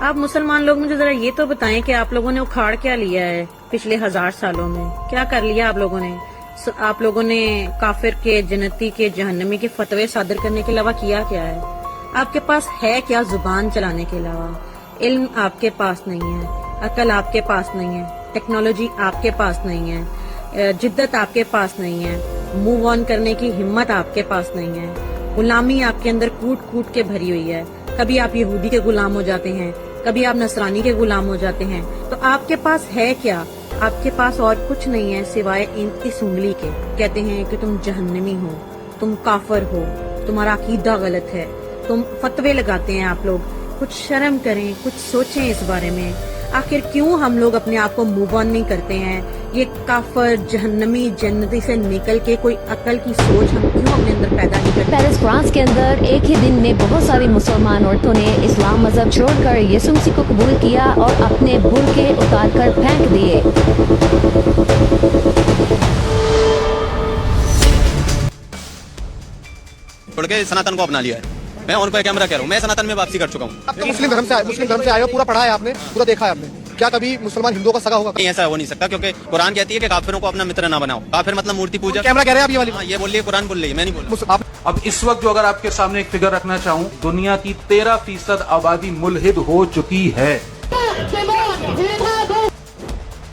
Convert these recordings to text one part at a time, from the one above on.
आप मुसलमान लोग मुझे जरा ये तो बताएं कि आप लोगों ने उखाड़ क्या लिया है पिछले 1000 सालों में? क्या कर लिया आप लोगों ने? आप लोगों ने काफिर के, जन्नती के, जहन्नमी के फतवे सादर करने के अलावा किया क्या है? आपके पास है क्या जुबान चलाने के अलावा? इल्म आपके पास नहीं है, अकल आपके पास नहीं है, टेक्नोलॉजी आपके पास नहीं है, जिद्दत आपके पास नहीं है, मूव ऑन करने की हिम्मत आपके पास नहीं है, गुलामी आपके अंदर कूट कूट के भरी हुई है। कभी आप यहूदी के गुलाम हो जाते हैं, कभी आप नसरानी के गुलाम हो जाते हैं। तो आपके पास है क्या? आपके पास और कुछ नहीं है सिवाय इस उंगली के। कहते हैं कि तुम जहन्नमी हो, तुम काफिर हो, तुम्हारा अकीदा गलत है, तुम फतवे लगाते हैं आप लोग। कुछ शर्म करें, कुछ सोचें इस बारे में। आखिर क्यों हम लोग अपने आप को मूव ऑन नहीं करते हैं? ये काफिर, जहन्नमी, जन्नती से निकल के कोई अकल की सोच हम क्यों अपने अंदर पैदा नहीं करते? पेरिस फ्रांस के अंदर एक ही दिन में बहुत सारी मुसलमान औरतों ने इस्लाम मजहब छोड़कर यीशु मसीह को कबूल किया और अपने बुर्के उतारकर फेंक दिए। छोड़ के सनातन को अपना लिया है। मैं उन पर कैमरा कह रहा हूँ, मैं सनातन में वापसी कर चुका हूँ। अब तो मुस्लिम धर्म से आए हो, पूरा पढ़ा है आपने, पूरा देखा है आपने। क्या कभी मुसलमान हिंदुओं का सगा होगा? नहीं, ऐसा हो नहीं सकता, क्योंकि कुरान कहती है कि काफिरों को अपना मित्र ना बनाओ। काफिर मतलब मूर्ति पूजा। कैमरा कह रहे हैं आप ये वाली? हाँ, ये बोल रही है, कुरान बोल रही है, मैं नहीं बोल रहा। अब इस वक्त जो अगर आपके सामने एक फिगर रखना चाहूँ, दुनिया की 13% आबादी मुल्हिद हो चुकी है।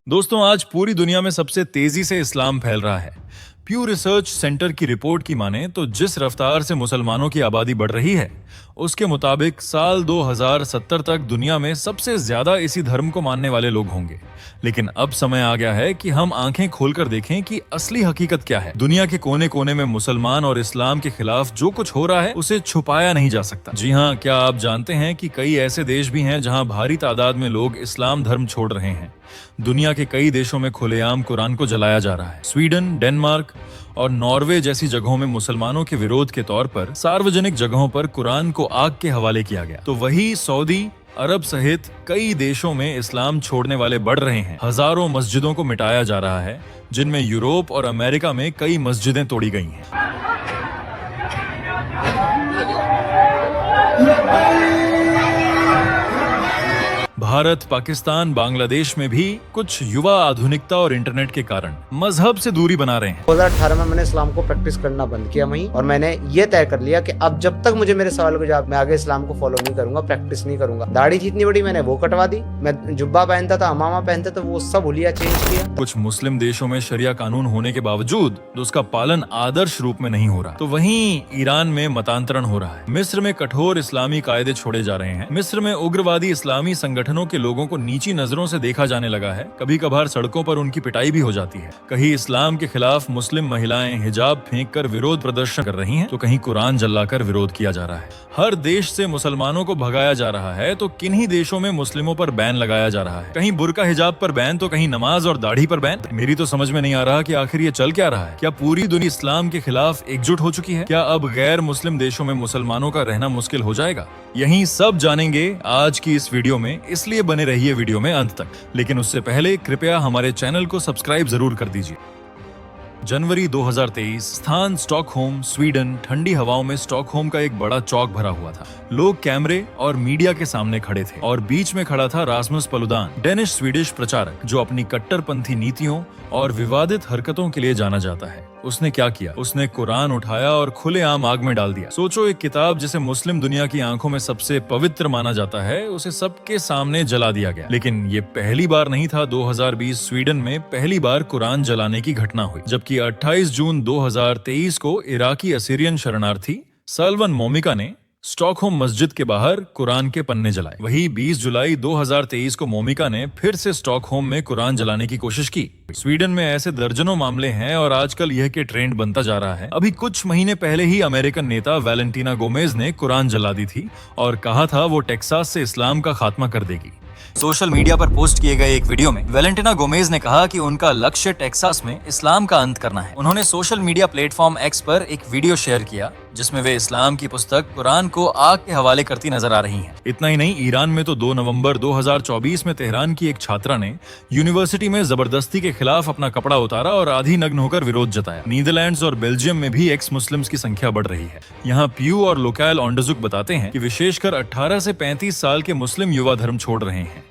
दोस्तों, आज पूरी दुनिया में सबसे तेजी से इस्लाम फैल रहा है। प्यू रिसर्च सेंटर की रिपोर्ट की माने तो जिस रफ्तार से मुसलमानों की आबादी बढ़ रही है, उसके मुताबिक साल 2070 तक दुनिया में सबसे ज्यादा इसी धर्म को मानने वाले लोग होंगे। लेकिन अब समय आ गया है कि हम आंखें खोलकर देखें कि असली हकीकत क्या है। दुनिया के कोने कोने में मुसलमान और इस्लाम के खिलाफ जो कुछ हो रहा है उसे छुपाया नहीं जा सकता। जी हाँ, क्या आप जानते हैं कि कई ऐसे देश भी हैं जहां भारी तादाद में लोग इस्लाम धर्म छोड़ रहे हैं। दुनिया के कई देशों में खुलेआम कुरान को जलाया जा रहा है। स्वीडन, डेनमार्क और नॉर्वे जैसी जगहों में मुसलमानों के विरोध के तौर पर सार्वजनिक जगहों पर कुरान को आग के हवाले किया गया। तो वही सऊदी अरब सहित कई देशों में इस्लाम छोड़ने वाले बढ़ रहे हैं। हजारों मस्जिदों को मिटाया जा रहा है, जिनमें यूरोप और अमेरिका में कई मस्जिदें तोड़ी गई हैं। भारत, पाकिस्तान, बांग्लादेश में भी कुछ युवा आधुनिकता और इंटरनेट के कारण मजहब से दूरी बना रहे हैं। 2018 में मैंने इस्लाम को प्रैक्टिस करना बंद किया वहीं, और मैंने ये तय कर लिया कि अब जब तक मुझे मेरे सवाल को जवाब, मैं आगे इस्लाम को फॉलो नहीं करूंगा, प्रैक्टिस नहीं करूंगा। दाढ़ी जितनी बड़ी मैंने वो कटवा दी। मैं जुब्बा पहनता था, अमामा पहनता था, वो सब हुलिया चेंज किया। कुछ मुस्लिम देशों में शरिया कानून होने के बावजूद उसका पालन आदर्श रूप में नहीं हो रहा। तो वहीं ईरान में मतांतरण हो रहा है। मिस्र में कठोर इस्लामी कायदे छोड़े जा रहे हैं। मिस्र में उग्रवादी इस्लामी संगठनों के लोगों को नीची नजरों से देखा जाने लगा है। कभी कभार सड़कों पर उनकी पिटाई भी हो जाती है। कहीं इस्लाम के खिलाफ मुस्लिम महिलाएं हिजाब फेंक कर विरोध प्रदर्शन कर रही हैं, तो कहीं कुरान जलाकर विरोध किया जा रहा है। हर देश से मुसलमानों को भगाया जा रहा है, तो किन्हीं देशों में मुस्लिमों पर बैन लगाया जा रहा है। कहीं बुर्का हिजाब पर बैन, तो कहीं नमाज और दाढ़ी पर बैन। मेरी तो समझ में नहीं आ रहा कि आखिर ये चल क्या रहा है। क्या पूरी दुनिया इस्लाम के खिलाफ एकजुट हो चुकी है? क्या अब गैर मुस्लिम देशों में मुसलमानों का रहना मुश्किल हो जाएगा? यही सब जानेंगे आज की इस वीडियो में, इसलिए बने रहिए वीडियो में अंत तक। लेकिन उससे पहले कृपया हमारे चैनल को सब्सक्राइब जरूर कर दीजिए। जनवरी 2023, स्थान स्टॉकहोम, स्वीडन। ठंडी हवाओं में स्टॉकहोम का एक बड़ा चौक भरा हुआ था। लोग कैमरे और मीडिया के सामने खड़े थे और बीच में खड़ा था रासमस पलुदान, डेनिश स्वीडिश प्रचारक जो अपनी कट्टरपंथी नीतियों और विवादित हरकतों के लिए जाना जाता है। उसने क्या किया? उसने कुरान उठाया और खुलेआम आग में डाल दिया। सोचो, एक किताब जिसे मुस्लिम दुनिया की आंखों में सबसे पवित्र माना जाता है, उसे सबके सामने जला दिया गया। लेकिन ये पहली बार नहीं था। 2020 स्वीडन में पहली बार कुरान जलाने की घटना हुई, जबकि 28 जून 2023 को इराकी असीरियन शरणार्थी सल्वन मोमिका ने स्टॉकहोम मस्जिद के बाहर कुरान के पन्ने जलाए। वही 20 जुलाई 2023 को मोमिका ने फिर से स्टॉकहोम में कुरान जलाने की कोशिश की। स्वीडन में ऐसे दर्जनों मामले हैं और आजकल यह के ट्रेंड बनता जा रहा है। अभी कुछ महीने पहले ही अमेरिकन नेता वैलेंटीना गोमेज ने कुरान जला दी थी और कहा था वो टेक्सास से इस्लाम का खात्मा कर देगी। सोशल मीडिया पर पोस्ट किए गए एक वीडियो में वेलेंटिना गोमेज ने कहा कि उनका लक्ष्य टेक्सास में इस्लाम का अंत करना है। उन्होंने सोशल मीडिया प्लेटफॉर्म एक्स पर एक वीडियो शेयर किया जिसमें वे इस्लाम की पुस्तक कुरान को आग के हवाले करती नजर आ रही हैं। इतना ही नहीं, ईरान में तो 2 नवंबर 2024 में तेहरान की एक छात्रा ने यूनिवर्सिटी में जबरदस्ती के खिलाफ अपना कपड़ा उतारा और आधी नग्न होकर विरोध जताया। नीदरलैंड्स और बेल्जियम में भी एक्स मुस्लिम्स की संख्या बढ़ रही है। यहाँ प्यू और लोकैल ऑन्डजुक बताते हैं कि विशेषकर 18 से 35 साल के मुस्लिम युवा धर्म छोड़ रहे हैं।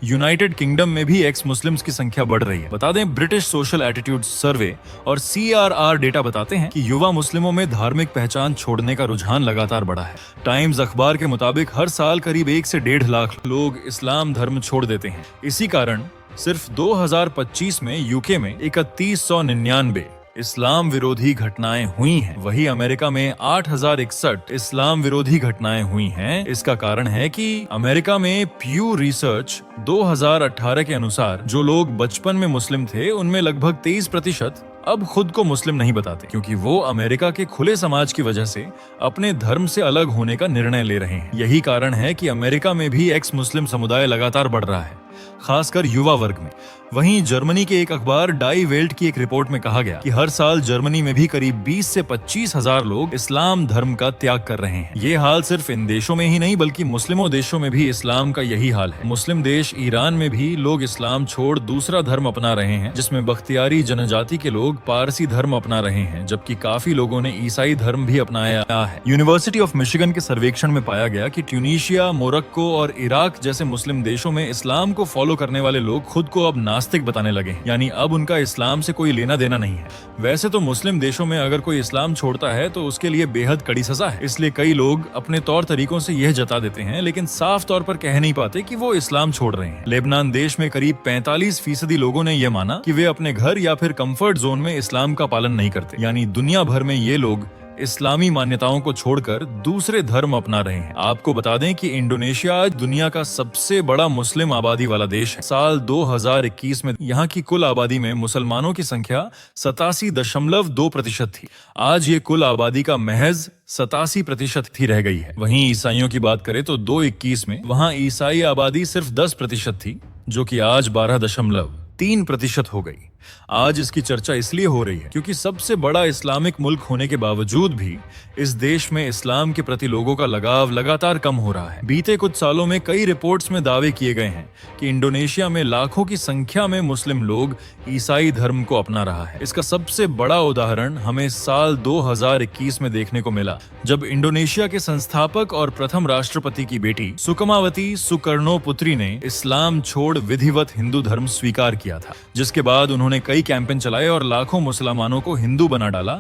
यूनाइटेड किंगडम में भी एक्स मुस्लिम्स की संख्या बढ़ रही है। बता दें, ब्रिटिश सोशल एटीट्यूड सर्वे और CRR डेटा बताते हैं कि युवा मुस्लिमों में धार्मिक पहचान छोड़ने का रुझान लगातार बढ़ा है। टाइम्स अखबार के मुताबिक हर साल करीब 1 से 1.5 लाख लोग इस्लाम धर्म छोड़ देते हैं। इसी कारण सिर्फ 2025 में यूके में 3199 इस्लाम विरोधी घटनाएं हुई हैं। वही अमेरिका में 8061 इस्लाम विरोधी घटनाएं हुई हैं। इसका कारण है कि अमेरिका में प्यू रिसर्च 2018 के अनुसार जो लोग बचपन में मुस्लिम थे उनमें लगभग 23% अब खुद को मुस्लिम नहीं बताते, क्योंकि वो अमेरिका के खुले समाज की वजह से अपने धर्म से अलग होने का निर्णय ले रहे हैं। यही कारण है कि अमेरिका में भी एक्स मुस्लिम समुदाय लगातार बढ़ रहा है, खासकर युवा वर्ग में। वहीं जर्मनी के एक अखबार डाई वेल्ट की एक रिपोर्ट में कहा गया कि हर साल जर्मनी में भी करीब 20 से 25 हजार लोग इस्लाम धर्म का त्याग कर रहे हैं। ये हाल सिर्फ इन देशों में ही नहीं बल्कि मुस्लिमों देशों में भी इस्लाम का यही हाल है। मुस्लिम देश ईरान में भी लोग इस्लाम छोड़ दूसरा धर्म अपना रहे हैं, जिसमें बख्तियारी जनजाति के लोग पारसी धर्म अपना रहे हैं, जबकि काफी लोगों ने ईसाई धर्म भी अपनाया है। यूनिवर्सिटी ऑफ मिशिगन के सर्वेक्षण में पाया गया कि ट्यूनीशिया, मोरक्को और इराक जैसे मुस्लिम देशों में इस्लाम को फॉलो करने वाले लोग खुद को अब नास्तिक बताने लगे, यानी अब उनका इस्लाम से कोई लेना देना नहीं है। वैसे तो मुस्लिम देशों में अगर कोई इस्लाम छोड़ता है तो उसके लिए बेहद कड़ी सजा है, इसलिए कई लोग अपने तौर तरीकों से यह जता देते हैं, लेकिन साफ तौर पर कह नहीं पाते कि वो इस्लाम छोड़ रहे हैं। लेबनान देश में करीब 45% लोगों ने यह माना कि वे अपने घर या फिर कंफर्ट जोन में इस्लाम का पालन नहीं करते, यानी दुनिया भर में ये लोग इस्लामी मान्यताओं को छोड़कर दूसरे धर्म अपना रहे हैं। आपको बता दें कि इंडोनेशिया आज दुनिया का सबसे बड़ा मुस्लिम आबादी वाला देश है। साल 2021 में यहाँ की कुल आबादी में मुसलमानों की संख्या 87.2% थी। आज ये कुल आबादी का महज 87% ही रह गई है। वहीं ईसाइयों की बात करें तो 2021 में वहाँ ईसाई आबादी सिर्फ 10% थी, जो कि आज 12.3% हो गई। आज इसकी चर्चा इसलिए हो रही है क्योंकि सबसे बड़ा इस्लामिक मुल्क होने के बावजूद भी इस देश में इस्लाम के प्रति लोगों का लगाव लगातार कम हो रहा है। बीते कुछ सालों में कई रिपोर्ट्स में दावे किए गए हैं कि इंडोनेशिया में लाखों की संख्या में मुस्लिम लोग ईसाई धर्म को अपना रहा है। इसका सबसे बड़ा उदाहरण हमें साल 2021 में देखने को मिला, जब इंडोनेशिया के संस्थापक और प्रथम राष्ट्रपति की बेटी सुकमावती सुकर्णोपुत्री ने इस्लाम छोड़ विधिवत हिंदू धर्म स्वीकार किया था, जिसके बाद उन्होंने कई कैंपेन चलाए और लाखों मुसलमानों को हिंदू बना डाला।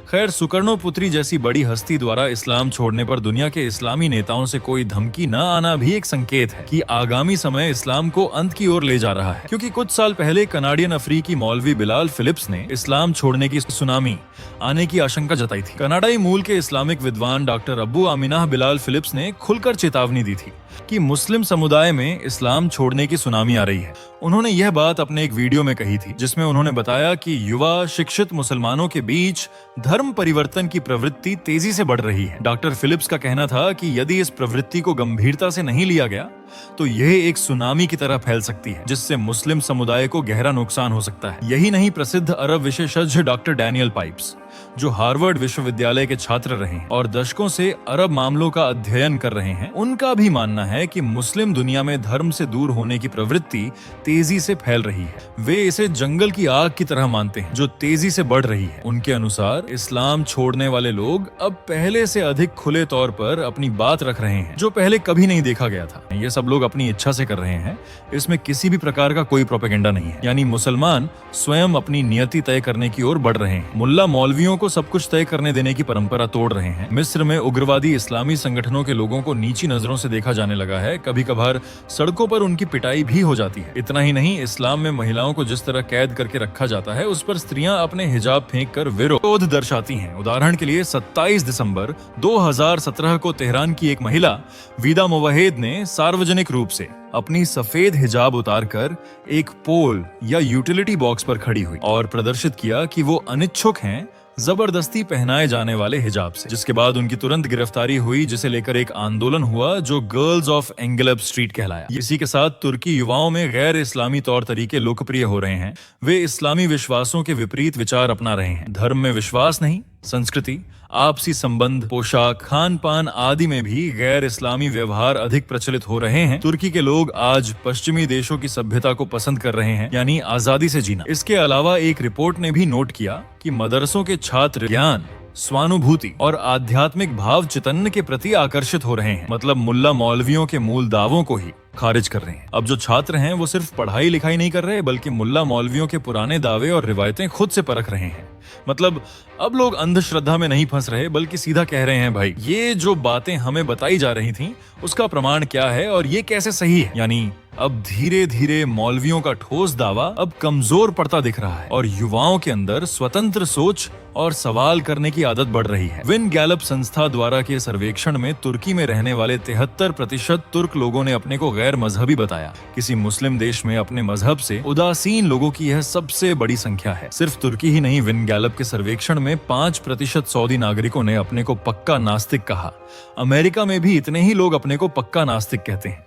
खैर, सुकर्णोपुत्री जैसी बड़ी हस्ती द्वारा इस्लाम छोड़ने पर दुनिया के इस्लामी नेताओं से कोई धमकी न आना भी एक संकेत है कि आगामी समय इस्लाम को अंत की ओर ले जा रहा है। क्योंकि कुछ साल पहले कनाडियन अफ्रीकी मौलवी बिलाल फिलिप्स ने इस्लाम छोड़ने की सुनामी आने की आशंका जताई थी। कनाडाई मूल के इस्लामिक विद्वान डॉक्टर अब्बू आमिना बिलाल फिलिप्स ने खुलकर चेतावनी दी थी कि मुस्लिम समुदाय में इस्लाम छोड़ने की सुनामी आ रही है। उन्होंने यह बात अपने एक वीडियो में कही थी, जिसमें उन्होंने बताया कि युवा शिक्षित मुसलमानों के बीच धर्म परिवर्तन की प्रवृत्ति तेजी से बढ़ रही है। डॉक्टर फिलिप्स का कहना था कि यदि इस प्रवृत्ति को गंभीरता से नहीं लिया गया तो यह एक सुनामी की तरह फैल सकती है, जिससे मुस्लिम समुदाय को गहरा नुकसान हो सकता है। यही नहीं, प्रसिद्ध अरब विशेषज्ञ डॉक्टर डैनियल पाइप्स, जो हार्वर्ड विश्वविद्यालय के छात्र रहे हैं और दशकों से अरब मामलों का अध्ययन कर रहे हैं, उनका भी मानना है कि मुस्लिम दुनिया में धर्म से दूर होने की प्रवृत्ति तेजी से फैल रही है। वे इसे जंगल की आग की तरह मानते हैं जो तेजी से बढ़ रही है। उनके अनुसार इस्लाम छोड़ने वाले लोग अब पहले से अधिक खुले तौर पर अपनी बात रख रहे हैं, जो पहले कभी नहीं देखा गया था। ये सब लोग अपनी इच्छा से कर रहे हैं, इसमें किसी भी प्रकार का कोई प्रोपेगेंडा नहीं है। यानी मुसलमान स्वयं अपनी नियति तय करने की ओर बढ़ रहे हैं। मुल्ला मौलवियों को सब कुछ तय करने देने की परंपरा तोड़ रहे हैं। मिस्र में उग्रवादी इस्लामी संगठनों के लोगों को नीची नजरों से देखा जाने लगा है। कभी कभार सड़कों पर उनकी पिटाई भी हो जाती है। इतना ही नहीं, इस्लाम में महिलाओं को जिस तरह कैद करके रखा जाता है, उस पर स्त्रियां अपने हिजाब फेंक कर विरोध दर्शाती हैं। उदाहरण के लिए 27 दिसंबर 2017 को तेहरान की एक महिला विदा मुवाहिद ने सार्वजनिक रूप से अपनी सफेद हिजाब उतारकर एक पोल या यूटिलिटी बॉक्स पर खड़ी हुई और प्रदर्शित किया कि वो अनिच्छुक हैं जबरदस्ती पहनाए जाने वाले हिजाब से, जिसके बाद उनकी तुरंत गिरफ्तारी हुई, जिसे लेकर एक आंदोलन हुआ जो गर्ल्स ऑफ एंगलब स्ट्रीट कहलाया। इसी के साथ तुर्की युवाओं में गैर इस्लामी तौर तरीके लोकप्रिय हो रहे हैं। वे इस्लामी विश्वासों के विपरीत विचार अपना रहे हैं। धर्म में विश्वास नहीं, संस्कृति, आपसी संबंध, पोशाक, खान पान आदि में भी गैर इस्लामी व्यवहार अधिक प्रचलित हो रहे हैं। तुर्की के लोग आज पश्चिमी देशों की सभ्यता को पसंद कर रहे हैं, यानी आजादी से जीना। इसके अलावा एक रिपोर्ट ने भी नोट किया कि मदरसों के छात्र ज्ञान, स्वानुभूति और आध्यात्मिक भाव चितन्न के प्रति आकर्षित हो रहे हैं। मतलब मुल्ला मौलवियों के मूल दावों को ही खारिज कर रहे हैं। अब जो छात्र हैं वो सिर्फ पढ़ाई लिखाई नहीं कर रहे, बल्कि मुल्ला मौलवियों के पुराने दावे और रिवायतें खुद से परख रहे हैं। मतलब अब लोग अंधश्रद्धा में नहीं फंस रहे, बल्कि सीधा कह रहे हैं, भाई ये जो बातें हमें बताई जा रही थीं, उसका प्रमाण क्या है और ये कैसे सही है। यानी अब धीरे धीरे मौलवियों का ठोस दावा अब कमजोर पड़ता दिख रहा है और युवाओं के अंदर स्वतंत्र सोच और सवाल करने की आदत बढ़ रही है। विन गैलप संस्था द्वारा के सर्वेक्षण में तुर्की में रहने वाले 73% तुर्क लोगों ने अपने को गैर मजहबी बताया। किसी मुस्लिम देश में अपने मजहब से उदासीन लोगों की यह सबसे बड़ी संख्या है। सिर्फ तुर्की ही नहीं, विन गैलप के सर्वेक्षण में 5% सऊदी नागरिकों ने अपने को पक्का नास्तिक कहा। अमेरिका में भी इतने ही लोग अपने को पक्का नास्तिक कहते हैं।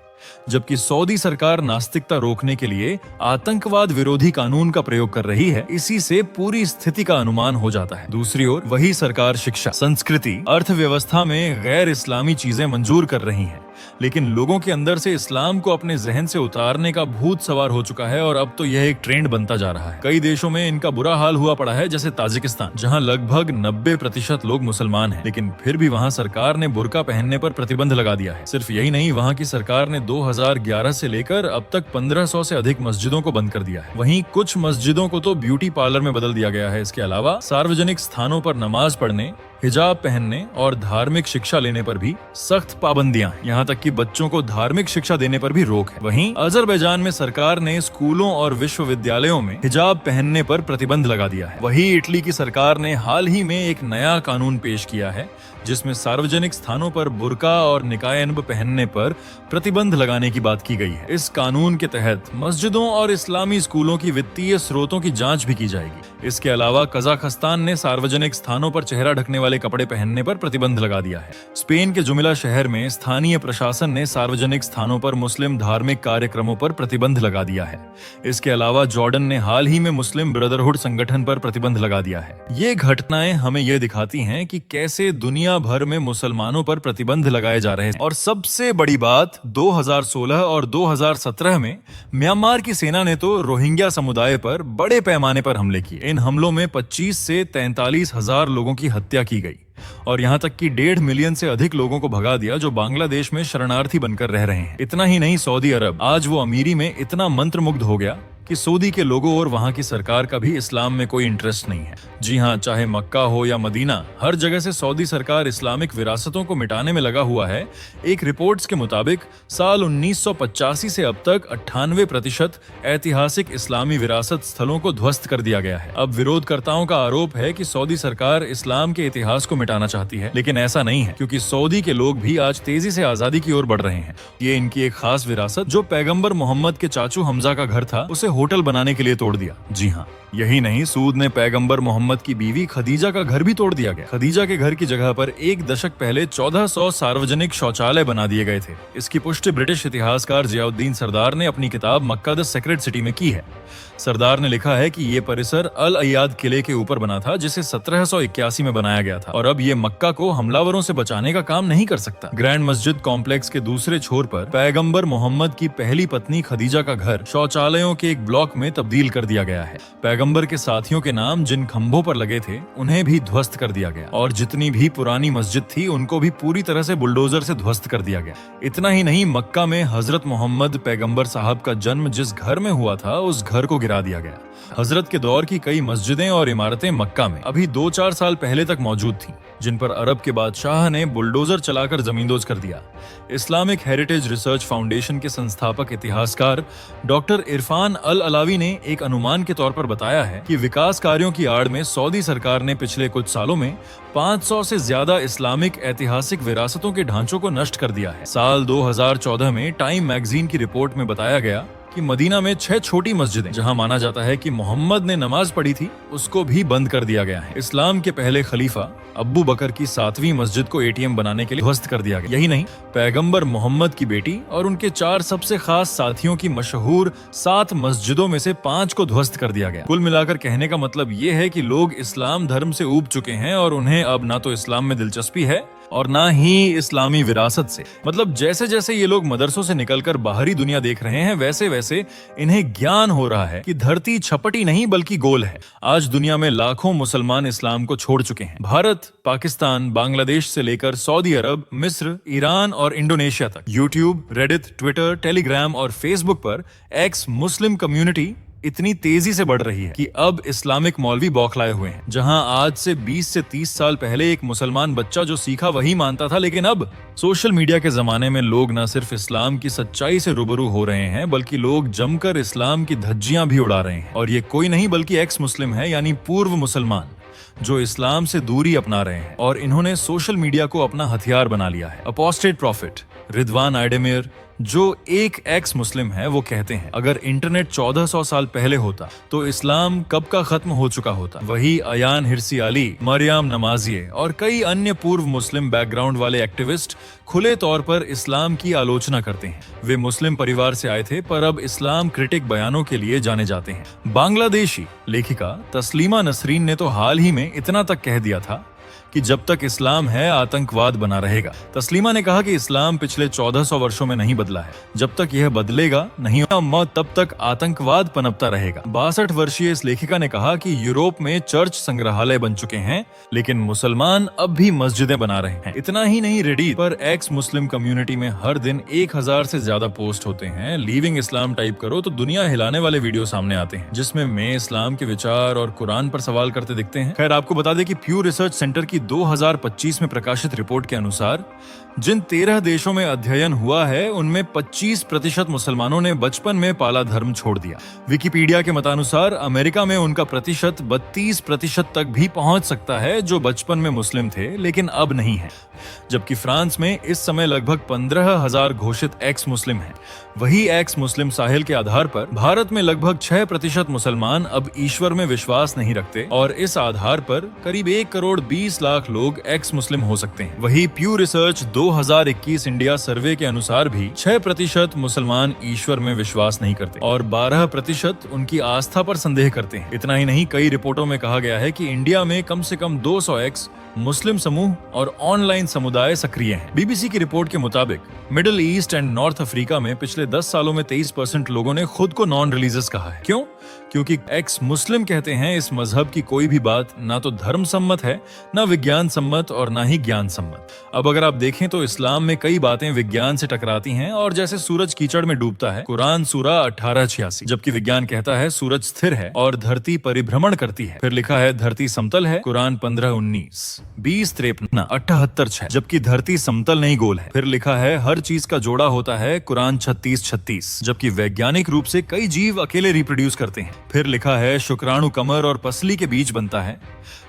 जबकि सऊदी सरकार नास्तिकता रोकने के लिए आतंकवाद विरोधी कानून का प्रयोग कर रही है। इसी से पूरी स्थिति का अनुमान हो जाता है। दूसरी ओर वही सरकार शिक्षा, संस्कृति, अर्थव्यवस्था में गैर इस्लामी चीजें मंजूर कर रही है, लेकिन लोगों के अंदर से इस्लाम को अपने जहन से उतारने का भूत सवार हो चुका है और अब तो यह एक ट्रेंड बनता जा रहा है। कई देशों में इनका बुरा हाल हुआ पड़ा है, जैसे ताजिकिस्तान, जहां लगभग 90% लोग मुसलमान हैं, लेकिन फिर भी वहां सरकार ने बुर्का पहनने पर प्रतिबंध लगा दिया है। सिर्फ यही नहीं, वहां की सरकार ने 2011 से लेकर अब तक 1500 से अधिक मस्जिदों को बंद कर दिया है। वहीं कुछ मस्जिदों को तो ब्यूटी पार्लर में बदल दिया गया है। इसके अलावा सार्वजनिक स्थानों पर नमाज पढ़ने, हिजाब पहनने और धार्मिक शिक्षा लेने पर भी सख्त पाबंदियां, यहाँ तक कि बच्चों को धार्मिक शिक्षा देने पर भी रोक है। वहीं अजरबैजान में सरकार ने स्कूलों और विश्वविद्यालयों में हिजाब पहनने पर प्रतिबंध लगा दिया है। वहीं इटली की सरकार ने हाल ही में एक नया कानून पेश किया है, जिसमें सार्वजनिक स्थानों पर बुर्का और निकायनब पहनने पर प्रतिबंध लगाने की बात की गई है। इस कानून के तहत मस्जिदों और इस्लामी स्कूलों की वित्तीय स्रोतों की जांच भी की जाएगी। इसके अलावा कजाकिस्तान ने सार्वजनिक स्थानों पर चेहरा ढकने वाले कपड़े पहनने पर प्रतिबंध लगा दिया है। स्पेन के जुमिला शहर में स्थानीय प्रशासन ने सार्वजनिक स्थानों पर मुस्लिम धार्मिक कार्यक्रमों पर प्रतिबंध लगा दिया है। इसके अलावा जॉर्डन ने हाल ही में मुस्लिम ब्रदरहुड संगठन पर प्रतिबंध लगा दिया है। ये घटनाएं हमें ये दिखाती हैं कि कैसे दुनिया भर में मुसलमानों पर प्रतिबंध लगाए जा रहे हैं। और सबसे बड़ी बात, 2016 और 2017 में म्यांमार की सेना ने तो रोहिंग्या समुदाय पर बड़े पैमाने पर हमले किए। इन हमलों में 25 से 43 हजार लोगों की हत्या की गई और यहाँ तक कि 1.5 मिलियन से अधिक लोगों को भगा दिया, जो बांग्लादेश में शरणार्थी बनकर रह रहे हैं। इतना ही नहीं, सऊदी अरब आज वो अमीरी में इतना मंत्रमुग्ध हो गया कि सऊदी के लोगों और वहां की सरकार का भी इस्लाम में कोई इंटरेस्ट नहीं है। जी हाँ, चाहे मक्का हो या मदीना, हर जगह से सऊदी सरकार इस्लामिक विरासतों को मिटाने में लगा हुआ है। एक रिपोर्ट्स के मुताबिक साल 1985 से अब तक 98% ऐतिहासिक इस्लामी विरासत स्थलों को ध्वस्त कर दिया गया है। अब विरोधकर्ताओं का आरोप है कि सऊदी सरकार इस्लाम के इतिहास को मिटाना चाहती है, लेकिन ऐसा नहीं है, क्योंकि सऊदी के लोग भी आज तेजी से आजादी की ओर बढ़ रहे हैं। ये इनकी एक खास विरासत, जो पैगंबर मोहम्मद के चाचू हमजा का घर था, उसे होटल बनाने के लिए तोड़ दिया। जी हाँ, यही नहीं, सूद ने पैगंबर मोहम्मद की बीवी खदीजा का घर भी तोड़ दिया गया। खदीजा के घर की जगह पर एक दशक पहले 1400 सार्वजनिक शौचालय बना दिए गए थे। इसकी पुष्टि ब्रिटिश इतिहासकार जियाउद्दीन सरदार ने अपनी किताब मक्का द सेक्रेड सिटी में की है। सरदार ने लिखा है कि ये परिसर अल अयाद किले के ऊपर बना था, जिसे 1781 में बनाया गया था, और अब ये मक्का को हमलावरों से बचाने का काम नहीं कर सकता। ग्रैंड मस्जिद कॉम्प्लेक्स के दूसरे छोर पर पैगंबर मोहम्मद की पहली पत्नी खदीजा का घर शौचालयों के एक ब्लॉक में तब्दील कर दिया गया है। पैगंबर के साथियों के नाम जिन खंभों पर लगे थे, उन्हें भी ध्वस्त कर दिया गया, और जितनी भी पुरानी मस्जिद थी, उनको भी पूरी तरह से बुलडोजर से ध्वस्त कर दिया गया। इतना ही नहीं, मक्का में हजरत मोहम्मद पैगंबर साहब का जन्म जिस घर में हुआ था, उस घर को गिरा दिया गया। हजरत के दौर की कई मस्जिदें और इमारतें मक्का में अभी 2-4 साल पहले तक मौजूद थीं, जिन पर अरब के बादशाह ने बुलडोजर चलाकर जमींदोज कर दिया। इस्लामिक हेरिटेज रिसर्च फाउंडेशन के संस्थापक इतिहासकार डॉक्टर इरफान अल अलावी ने एक अनुमान के तौर पर बताया है कि विकास कार्यों की आड़ में सऊदी सरकार ने पिछले कुछ सालों में 500 से ज्यादा इस्लामिक ऐतिहासिक विरासतों के ढांचों को नष्ट कर दिया है। साल 2014 में टाइम मैगजीन की रिपोर्ट में बताया गया कि मदीना में 6 छोटी मस्जिदें जहां माना जाता है कि मोहम्मद ने नमाज पढ़ी थी, उसको भी बंद कर दिया गया है। इस्लाम के पहले खलीफा अब्बू बकर की 7वीं मस्जिद को एटीएम बनाने के लिए ध्वस्त कर दिया गया। यही नहीं, पैगंबर मोहम्मद की बेटी और उनके 4 सबसे खास साथियों की मशहूर 7 मस्जिदों में से 5 को ध्वस्त कर दिया गया। कुल मिलाकर कहने का मतलब ये है कि लोग इस्लाम धर्म से ऊब चुके हैं और उन्हें अब ना तो इस्लाम में दिलचस्पी है और ना ही इस्लामी विरासत से। मतलब जैसे जैसे ये लोग मदरसों से निकलकर बाहरी दुनिया देख रहे हैं, वैसे वैसे इन्हें ज्ञान हो रहा है कि धरती छपटी नहीं बल्कि गोल है। आज दुनिया में लाखों मुसलमान इस्लाम को छोड़ चुके हैं। भारत, पाकिस्तान, बांग्लादेश से लेकर सऊदी अरब, मिस्र, ईरान और इंडोनेशिया तक यूट्यूब, रेडिट, ट्विटर, टेलीग्राम और फेसबुक पर एक्स मुस्लिम कम्युनिटी इतनी तेजी से बढ़ रही है कि अब इस्लामिक मौलवी बौखलाए हुए हैं। जहां आज से 20 से 30 साल पहले एक मुसलमान बच्चा जो सीखा वही मानता था, लेकिन अब सोशल मीडिया के जमाने में लोग न सिर्फ इस्लाम की सच्चाई से रूबरू हो रहे हैं, बल्कि लोग जमकर इस्लाम की धज्जियां भी उड़ा रहे हैं। और ये कोई नहीं बल्कि एक्स मुस्लिम है, यानी पूर्व मुसलमान, जो इस्लाम से दूरी अपना रहे हैं और इन्होंने सोशल मीडिया को अपना हथियार बना लिया है। अपोस्टेट प्रॉफिट रिदवान आइडेमियर, जो एक एक्स मुस्लिम है, वो कहते हैं अगर इंटरनेट 1400 साल पहले होता तो इस्लाम कब का खत्म हो चुका होता। वही अयान हिरसी अली, मरियम नमाजिए और कई अन्य पूर्व मुस्लिम बैकग्राउंड वाले एक्टिविस्ट खुले तौर पर इस्लाम की आलोचना करते हैं। वे मुस्लिम परिवार से आए थे पर अब इस्लाम क्रिटिक बयानों के लिए जाने जाते हैं। बांग्लादेशी लेखिका तस्लीमा नसरीन ने तो हाल ही में इतना तक कह दिया था कि जब तक इस्लाम है आतंकवाद बना रहेगा। तस्लीमा ने कहा कि इस्लाम पिछले 1400 वर्षों में नहीं बदला है, जब तक यह बदलेगा नहीं मौत तब तक आतंकवाद पनपता रहेगा। 62 वर्षीय इस लेखिका ने कहा कि यूरोप में चर्च संग्रहालय बन चुके हैं, लेकिन मुसलमान अब भी मस्जिदें बना रहे हैं। इतना ही नहीं, रेडिट पर एक्स मुस्लिम कम्युनिटी में हर दिन 1000 से ज्यादा पोस्ट होते हैं। लीविंग इस्लाम टाइप करो तो दुनिया हिलाने वाले वीडियो सामने आते हैं, जिसमें मैं इस्लाम के विचार और कुरान पर सवाल करते दिखते हैं। खैर, आपको बता दें कि प्यू रिसर्च सेंटर की 2025 में प्रकाशित रिपोर्ट के अनुसार जिन 13 देशों में अध्ययन हुआ है, उनमें 25% मुसलमानों ने बचपन में पाला धर्म छोड़ दिया। विकिपीडिया के मतानुसार अमेरिका में उनका प्रतिशत 32% तक भी पहुंच सकता है, जो बचपन में मुस्लिम थे लेकिन अब नहीं है। जबकि फ्रांस में इस समय लगभग 15,000 घोषित एक्स मुस्लिम हैं। वही एक्स मुस्लिम साहिल के आधार पर भारत में लगभग 6% मुसलमान अब ईश्वर में विश्वास नहीं रखते और इस आधार पर करीब 1 करोड़ 20 लाख लोग एक्स मुस्लिम हो सकते हैं। वही प्यू रिसर्च 2021 इंडिया सर्वे के अनुसार भी 6% मुसलमान ईश्वर में विश्वास नहीं करते और 12% उनकी आस्था पर संदेह करते हैं। इतना ही नहीं, कई रिपोर्टों में कहा गया है कि इंडिया में कम से कम 200 एक्स मुस्लिम समूह और ऑनलाइन समुदाय सक्रिय हैं। बीबीसी की रिपोर्ट के मुताबिक middle east and north Africa में पिछले 10 सालों में 23% लोगों ने खुद को नॉन रिलीजियस कहा है। क्यों? क्योंकि एक्स मुस्लिम कहते हैं इस मजहब की कोई भी बात ना तो धर्म सम्मत है, ना विज्ञान सम्मत और ना ही ज्ञान सम्मत। अब अगर आप देखें तो इस्लाम में कई बातें विज्ञान से टकराती हैं और जैसे सूरज कीचड़ में डूबता है, कुरान सूरा 1886, जबकि विज्ञान कहता है सूरज स्थिर है और धरती परिभ्रमण करती है। फिर लिखा है धरती समतल है, कुरान 15:19, 20:53, 78:6, जबकि धरती समतल नहीं गोल है। फिर लिखा है हर चीज का जोड़ा होता है, कुरान 36:36, जबकि वैज्ञानिक रूप से कई जीव अकेले रिप्रोड्यूस करते हैं। फिर लिखा है शुक्राणु कमर और पसली के बीच बनता है,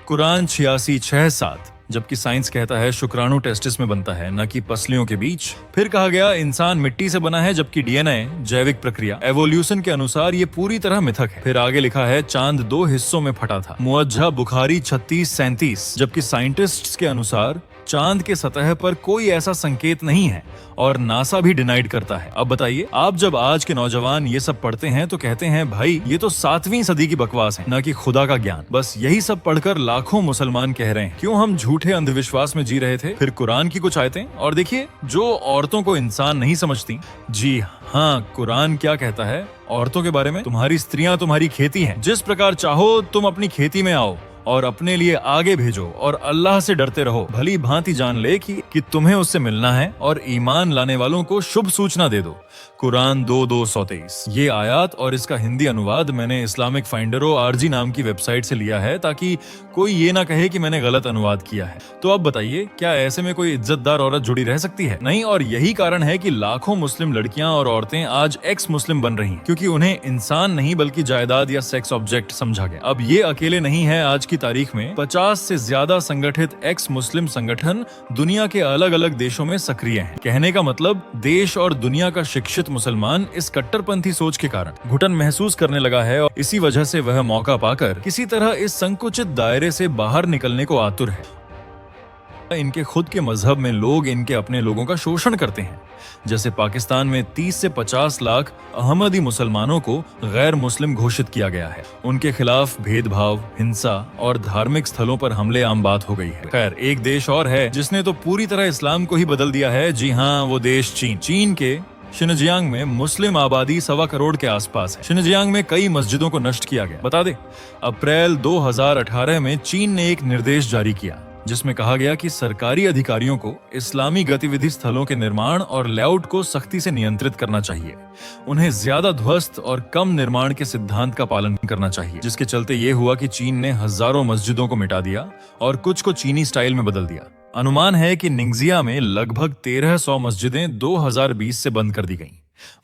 कुरान 86:6-7, जबकि साइंस कहता है शुक्राणु टेस्टिस में बनता है, न कि पसलियों के बीच। फिर कहा गया इंसान मिट्टी से बना है, जबकि डीएनए जैविक प्रक्रिया एवोल्यूशन के अनुसार ये पूरी तरह मिथक है। फिर आगे लिखा है चांद 2 हिस्सों में फटा था, मुअज्जा बुखारी 36:37, जबकि साइंटिस्ट्स के अनुसार चांद के सतह पर कोई ऐसा संकेत नहीं है और नासा भी डिनाइड करता है। अब बताइए, आप जब आज के नौजवान ये सब पढ़ते हैं तो कहते हैं भाई ये तो 7वीं सदी की बकवास है, न कि खुदा का ज्ञान। बस यही सब पढ़कर लाखों मुसलमान कह रहे हैं क्यों हम झूठे अंधविश्वास में जी रहे थे। फिर कुरान की कुछ आयतें और देखिए, जो औरतों को इंसान नहीं समझती। जी हाँ, कुरान क्या कहता है औरतों के बारे में? तुम्हारी स्त्रियां तुम्हारी खेती हैं, जिस प्रकार चाहो तुम अपनी खेती में आओ और अपने लिए आगे भेजो और अल्लाह से डरते रहो। भली भांति जान ले कि तुम्हें उससे मिलना है और ईमान लाने वालों को शुभ सूचना दे दो। कुरान 2:2-23। ये आयत और इसका हिंदी अनुवाद मैंने इस्लामिक फाइंडरो आरजी नाम की वेबसाइट से लिया है, ताकि कोई ये ना कहे कि मैंने गलत अनुवाद किया है। तो अब बताइए, क्या ऐसे में कोई इज्जतदार औरत जुड़ी रह सकती है? नहीं। और यही कारण है कि लाखों मुस्लिम लड़कियां और औरतें आज एक्स मुस्लिम बन रही, क्योंकि उन्हें इंसान नहीं बल्कि जायदाद या सेक्स ऑब्जेक्ट समझा गया। अब ये अकेले नहीं है आज की तारीख में 50 से ज्यादा संगठित एक्स मुस्लिम संगठन दुनिया के अलग अलग देशों में सक्रिय हैं। कहने का मतलब देश और दुनिया का शिक्षित मुसलमान इस कट्टरपंथी सोच के कारण घुटन महसूस करने लगा है और इसी वजह से वह मौका पाकर किसी तरह इस संकुचित दायरे से बाहर निकलने को आतुर है। इनके खुद के मजहब में लोग इनके अपने लोगों का शोषण करते हैं। जैसे पाकिस्तान में 30 से 50 लाख अहमदी मुसलमानों को गैर मुस्लिम घोषित किया गया है। उनके खिलाफ भेदभाव, हिंसा और धार्मिक स्थलों पर हमले आम बात हो गई है। खैर, एक देश और है जिसने तो पूरी तरह इस्लाम को ही बदल दिया है। जी हाँ, वो देश चीन। चीन के शिनजियांग में मुस्लिम आबादी 1.25 करोड़ के आसपास है। शिनजियांग में कई मस्जिदों को नष्ट किया गया। बता दे, अप्रैल 2018 में चीन ने एक निर्देश जारी किया जिसमें कहा गया कि सरकारी अधिकारियों को इस्लामी गतिविधि स्थलों के निर्माण और लेआउट को सख्ती से नियंत्रित करना चाहिए। उन्हें ज्यादा ध्वस्त और कम निर्माण के सिद्धांत का पालन करना चाहिए, जिसके चलते ये हुआ कि चीन ने हजारों मस्जिदों को मिटा दिया और कुछ को चीनी स्टाइल में बदल दिया। अनुमान है कि निंगजिया में लगभग 1300 मस्जिदें 2020 से बंद कर दी गईं।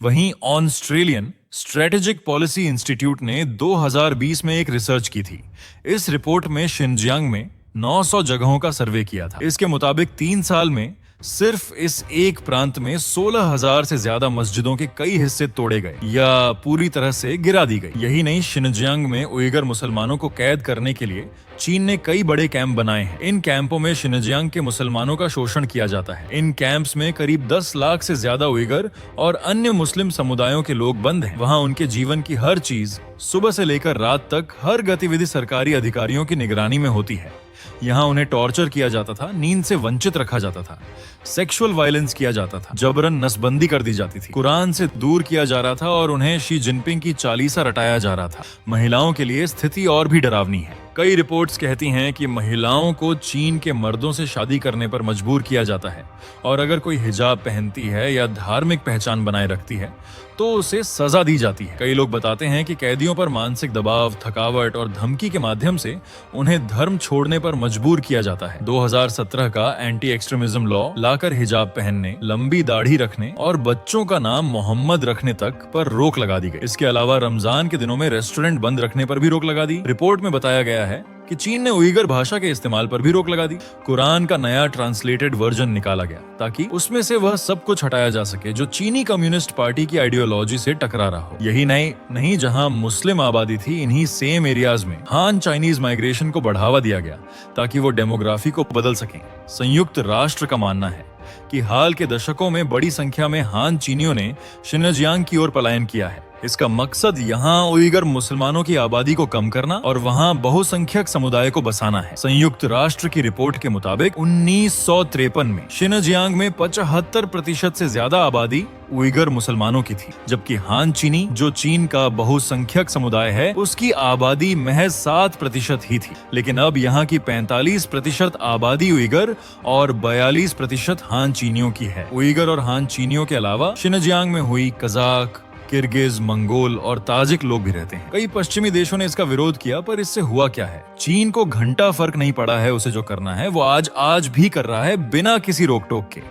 वहीं ऑस्ट्रेलियन स्ट्रेटेजिक पॉलिसी इंस्टीट्यूट ने 2020 में एक रिसर्च की थी। इस रिपोर्ट में शिनजियांग में 900 जगहों का सर्वे किया था। इसके मुताबिक 3 साल में सिर्फ इस एक प्रांत में 16,000 से ज्यादा मस्जिदों के कई हिस्से तोड़े गए या पूरी तरह से गिरा दी गई। यही नहीं, शिनजियांग में उइगर मुसलमानों को कैद करने के लिए चीन ने कई बड़े कैंप बनाए हैं। इन कैंपों में शिनजियांग के मुसलमानों का शोषण किया जाता है। इन कैंप्स में करीब 10 लाख से ज्यादा उइगर और अन्य मुस्लिम समुदायों के लोग बंद हैं। वहां उनके जीवन की हर चीज सुबह से लेकर रात तक हर गतिविधि सरकारी अधिकारियों की निगरानी में होती है। यहाँ उन्हें टॉर्चर किया जाता था, नींद से वंचित रखा जाता था, सेक्सुअल वायलेंस किया जाता था, जबरन नसबंदी कर दी जाती थी, कुरान से दूर किया जा रहा था और उन्हें शी जिनपिंग की चालीसा रटाया जा रहा था। महिलाओं के लिए स्थिति और भी डरावनी है। कई रिपोर्ट्स कहती हैं कि महिलाओं को चीन के मर्दों से शादी करने पर मजबूर किया जाता है और अगर कोई हिजाब पहनती है या धार्मिक पहचान बनाए रखती है तो उसे सजा दी जाती है। कई लोग बताते हैं कि कैदियों पर मानसिक दबाव, थकावट और धमकी के माध्यम से उन्हें धर्म छोड़ने पर मजबूर किया जाता है। 2017 का एंटी एक्सट्रीमिज्म लॉ लाकर हिजाब पहनने, लंबी दाढ़ी रखने और बच्चों का नाम मोहम्मद रखने तक पर रोक लगा दी गई। इसके अलावा रमजान के दिनों में रेस्टोरेंट बंद रखने पर भी रोक लगा दी। रिपोर्ट में बताया गया है कि चीन ने उइगर भाषा के इस्तेमाल पर भी रोक लगा दी। कुरान का नया ट्रांसलेटेड वर्जन निकाला गया ताकि उसमें से वह सब कुछ हटाया जा सके जो चीनी कम्युनिस्ट पार्टी की आइडियोलॉजी से टकरा रहा हो। यही नहीं जहां मुस्लिम आबादी थी, इन्हीं सेम एरियाज में हान चाइनीज माइग्रेशन को बढ़ावा दिया गया ताकि वो डेमोग्राफी को बदल सकें। संयुक्त राष्ट्र का मानना है कि हाल के दशकों में बड़ी संख्या में हान चीनियों ने शिनजियांग की ओर पलायन किया है। इसका मकसद यहाँ उइगर मुसलमानों की आबादी को कम करना और वहाँ बहुसंख्यक समुदाय को बसाना है। संयुक्त राष्ट्र की रिपोर्ट के मुताबिक 1953 में शिनजियांग में 75% से ज्यादा आबादी उइगर मुसलमानों की थी, जबकि हान चीनी, जो चीन का बहुसंख्यक समुदाय है, उसकी आबादी महज 7% ही थी। लेकिन अब यहाँ की 45% आबादी उइगर और 42% हान चीनियों की है। उइगर और हान चीनियों के अलावा शिनजियांग में हुई कजाक, किर्गिज, मंगोल और ताजिक लोग भी रहते हैं। कई पश्चिमी देशों ने इसका विरोध किया, पर इससे हुआ क्या है? चीन को घंटा फर्क नहीं पड़ा है उसे जो करना है वो आज भी कर रहा है, बिना किसी रोक टोक के,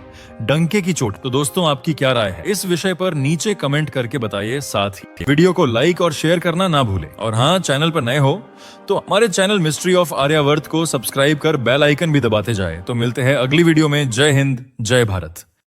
डंके की चोट। तो दोस्तों, आपकी क्या राय है इस विषय पर? नीचे कमेंट करके बताइए। साथ ही वीडियो को लाइक और शेयर करना ना भूलें। और हाँ, चैनल पर नए हो तो हमारे चैनल मिस्ट्री ऑफ आर्यावर्त को सब्सक्राइब कर बेल आइकन भी दबाते जाए। तो मिलते हैं अगली वीडियो में। जय हिंद, जय भारत।